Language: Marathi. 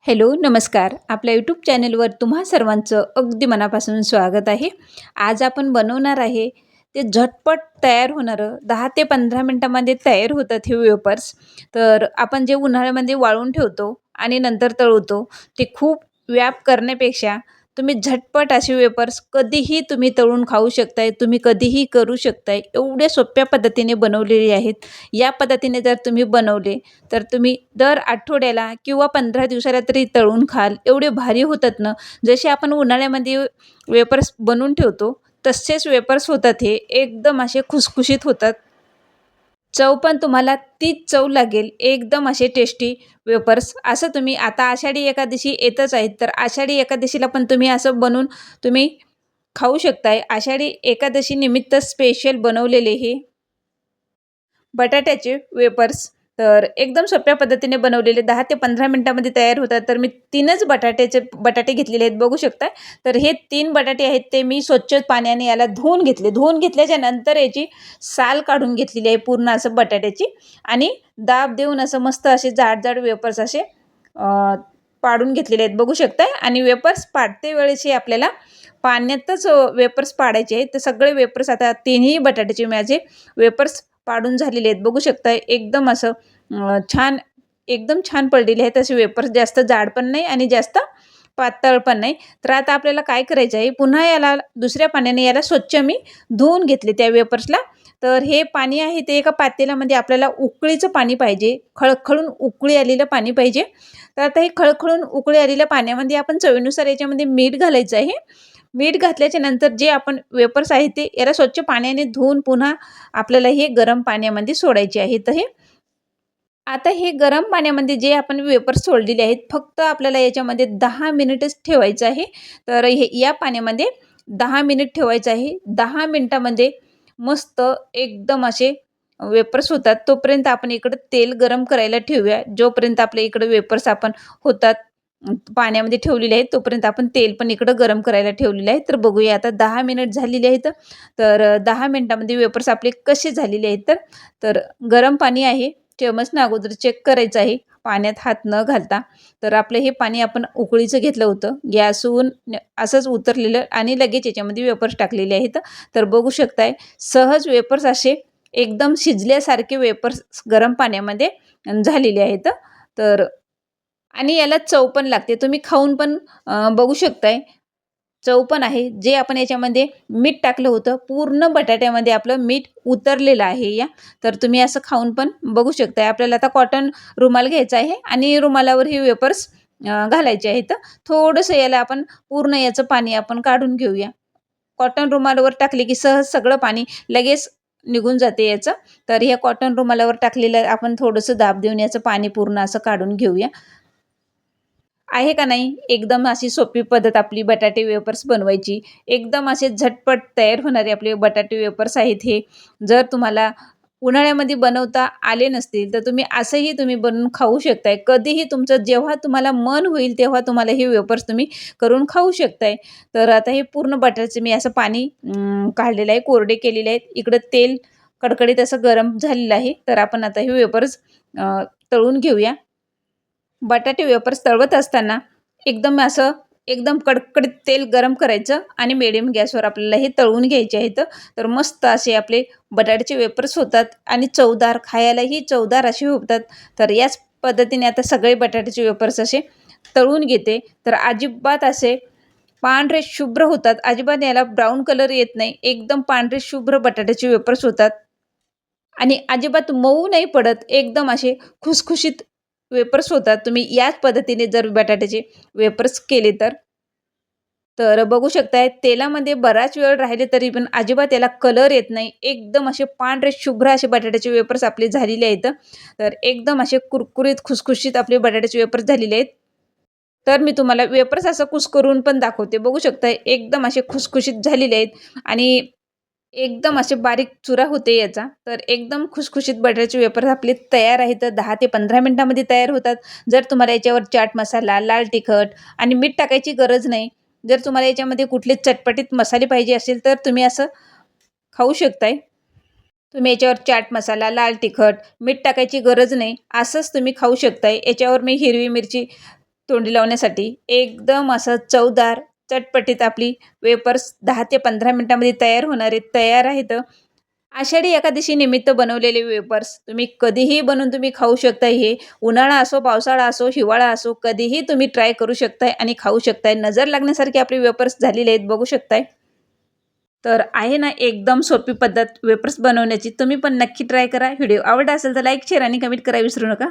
हॅलो, नमस्कार. आपल्या यूट्यूब चॅनलवर तुम्हा सर्वांचं अगदी मनापासून स्वागत आहे. आज आपण बनवणार आहे ते झटपट तयार होणारं 10 ते 15 मिनिटामध्ये तयार होतात हे वेफर्स. तर आपण जे उन्हाळ्यामध्ये वाळवून ठेवतो आणि नंतर तळतो ते खूप व्याप करण्यापेक्षा तुम्ही झटपट असे वेफर्स कधीही तुम्ही तळून खाऊ शकताय. तुम्ही कधीही करू शकताय. एवढ्या सोप्या पद्धतीने बनवलेले आहेत. या पद्धतीने जर तुम्ही बनवले तर तुम्ही दर आठवड्याला किंवा 15 दिवसाला तरी तळून खाल. एवढे भारी होतात ना, जसे आपण उन्हाळ्यामध्ये वेफर्स बनवून ठेवतो, तसेच वेफर्स होतात हे. एकदम असे खुसखुशीत होतात. चव पण तुम्हाला तीच चव लागेल. एकदम असे टेस्टी वेफर्स. असं तुम्ही आता आषाढी एकादशी येतच आहेत, तर आषाढी एकादशीला पण तुम्ही असं बनवून तुम्ही खाऊ शकताय. आषाढी एकादशी निमित्त स्पेशल बनवलेले हे बटाट्याचे वेफर्स. तर एकदम सोप्या पद्धतीने बनवलेले 10 ते 15 मिनिटामध्ये तयार होतात. तर मी 3च बटाटे घेतलेले आहेत, बघू शकता. तर हे 3 बटाटे आहेत ते मी स्वच्छ पाण्याने याला धुवून घेतले. धुवून घेतल्याच्या नंतर याची साल काढून घेतलेली आहे पूर्ण असं बटाट्याची आणि दाब देऊन असं मस्त असे जाड-जाड वेफर्स असे पाडून घेतलेले आहेत, बघू शकता. आणि वेफर्स पाडते वेळेसही आपल्याला पाण्यातच वेफर्स पाडायचे आहेत. तर सगळे वेफर्स आता तिन्ही बटाट्याचे माझे वेफर्स पाडून झालेले आहेत, बघू शकता. एकदम असं छान, एकदम छान पडलेले आहेत असे वेफर्स. जास्त जाड पण नाही आणि जास्त पातळ पण नाही. तर आता आपल्याला काय करायचं आहे, पुन्हा याला दुसऱ्या पाण्याने याला स्वच्छ मी धुवून घेतले त्या वेफर्सला. तर हे पाणी आहे ते एका पातेल्यामध्ये आपल्याला उकळीचं पाणी पाहिजे, खळखळून उकळी आलेलं पाणी पाहिजे. तर आता हे खळखळून उकळी आलेल्या पाण्यामध्ये आपण चवीनुसार याच्यामध्ये मीठ घालायचं आहे. मीठ घातल्याच्या नंतर जे आपण वेफर्स आहे ते याला स्वच्छ पाण्याने धुवून पुन्हा आपल्याला हे गरम पाण्यामध्ये सोडायचे आहे. तर हे आता हे गरम पाण्यामध्ये जे आपण वेफर्स सोडलेले आहेत, फक्त आपल्याला याच्यामध्ये 10 मिनिटच ठेवायचं आहे. तर हे या पाण्यामध्ये 10 मिनिट ठेवायचं आहे. 10 मिनिटामध्ये मस्त एकदम असे वेफर्स होतात. तोपर्यंत आपण इकडं तेल गरम करायला ठेवूया. जोपर्यंत आपल्या इकडं वेफर्स आपण होतात पाण्यामध्ये ठेवलेले आहेत, तोपर्यंत आपण तेल पण इकडं गरम करायला ठेवलेलं आहे. तर बघूया आता 10 मिनिट झालेले आहेत. तर 10 मिनिटामध्ये वेफर्स आपले कसे झालेले आहेत. तर गरम पाणी आहे. चमचनं अगोदर चेक करायचं आहे, पाण्यात हात न घालता. तर आपलं हे पाणी आपण उकळीचं घेतलं होतं. गॅसहून असंच उतरलेलं आणि लगेच याच्यामध्ये वेफर्स टाकलेले आहेत. तर बघू शकताय सहज वेफर्स असे एकदम शिजल्यासारखे वेफर्स गरम पाण्यामध्ये झालेले आहेत. तर आणि याला चव पण लागते. तुम्ही खाऊन पण बघू शकताय. चव पण आहे. जे आपण याच्यामध्ये मीठ टाकलं होतं, पूर्ण बटाट्यामध्ये आपलं मीठ उतरलेलं आहे या. तर तुम्ही असं खाऊन पण बघू शकताय. आपल्याला आता कॉटन रुमाल घ्यायचा आहे आणि रुमालावर हे वेफर्स घालायचे आहेत. थोडंसं याला आपण पूर्ण याचं पाणी आपण काढून घेऊया. कॉटन रुमालावर टाकले की सहज सगळं पाणी लगेच निघून जाते याचं. तर ह्या कॉटन रुमालावर टाकलेलं आपण थोडंसं दाब देऊन याचं पाणी पूर्ण असं काढून घेऊया. आहे का नाही? एकदम अशी सोपी पद्धत आपली बटाटे वेफर्स बनवायची. एकदम असे झटपट तयार होणारे आपले बटाटे वेफर्स आहेत हे. जर तुम्हाला उन्हाळ्यामध्ये बनवता आले नसतील, तर तुम्ही असंही तुम्ही बनवून खाऊ शकताय. कधीही तुमचं जेव्हा तुम्हाला मन होईल, तेव्हा तुम्हाला हे वेफर्स तुम्ही करून खाऊ शकताय. तर आता हे पूर्ण बटाट्याचं मी असं पाणी काढलेलं आहे, कोरडे केलेले आहेत. इकडं तेल कडकडीत असं गरम झालेलं आहे. तर आपण आता हे वेफर्स तळून घेऊया. बटाटे वेफर्स तळवत असताना एकदम असं एकदम कडकडीत तेल गरम करायचं आणि मिडियम गॅसवर आपल्याला हे तळून घ्यायचे आहेत. तर मस्त असे आपले बटाट्याचे वेफर्स होतात आणि चवदार, खायलाही चवदार असे होतात. तर याच पद्धतीने आता सगळे बटाट्याचे वेफर्स असे तळून घेते. तर अजिबात असे पांढरे शुभ्र होतात. अजिबात याला ब्राऊन कलर येत नाही. एकदम पांढरे शुभ्र बटाट्याचे वेफर्स होतात. आणि अजिबात मऊ नाही पडत. एकदम असे खुसखुशीत वेफर्स होतात. तुम्ही याच पद्धतीने जर बटाट्याचे वेफर्स केले तर. तर बघू शकताय तेलामध्ये बराच वेळ राहिले तरी पण अजिबात त्याला कलर येत नाही. एकदम असे पांढरे शुभ्र असे बटाट्याचे वेफर्स आपले झालेले आहेत. तर एकदम असे कुरकुरीत खुसखुशीत आपले बटाट्याचे वेफर्स झालेले आहेत. तर मी तुम्हाला वेफर्स असं कुस्करून पण दाखवते. बघू शकताय एकदम असे खुसखुशीत झालेले आहेत आणि एकदम असे बारीक चुरा होते याचा. तर एकदम खुसखुशीत बटाट्याचे वेफर्स आपले तयार आहेत. 10 ते 15 मिनिटांमध्ये तयार होतात. जर तुम्हाला याच्यावर चाट मसाला, लाल तिखट आणि मीठ टाकायची गरज नाही. जर तुम्हाला याच्यामध्ये कुठले चटपटीत मसाले पाहिजे असेल तर तुम्ही असं खाऊ शकताय. तुम्ही याच्यावर चाट मसाला, लाल तिखट, मीठ टाकायची गरज नाही. असंच तुम्ही खाऊ शकताय. याच्यावर मी हिरवी मिरची तोंडी लावण्यासाठी एकदम असं चवदार चटपटीत आपली वेपर्स 10 ते 15 मिनिटांमध्ये तयार आहेत. आषाढी एकादशी निमित्त बनवलेले वेपर्स तुम्ही कधीही बनवून तुम्ही खाऊ शकताय. हे उन्हाळा असो, पावसाळा असो, हिवाळा असो, कधीही तुम्ही ट्राय करू शकताय आणि खाऊ शकताय. नजर लागण्यासारखे आपले वेपर्स झालेले आहेत, बघू शकताय. तर आहे ना एकदम सोपी पद्धत वेपर्स बनवण्याची. तुम्ही पण नक्की ट्राय करा. व्हिडिओ आवडला असेल तर लाईक, शेअर आणि कमेंट करायला विसरू नका.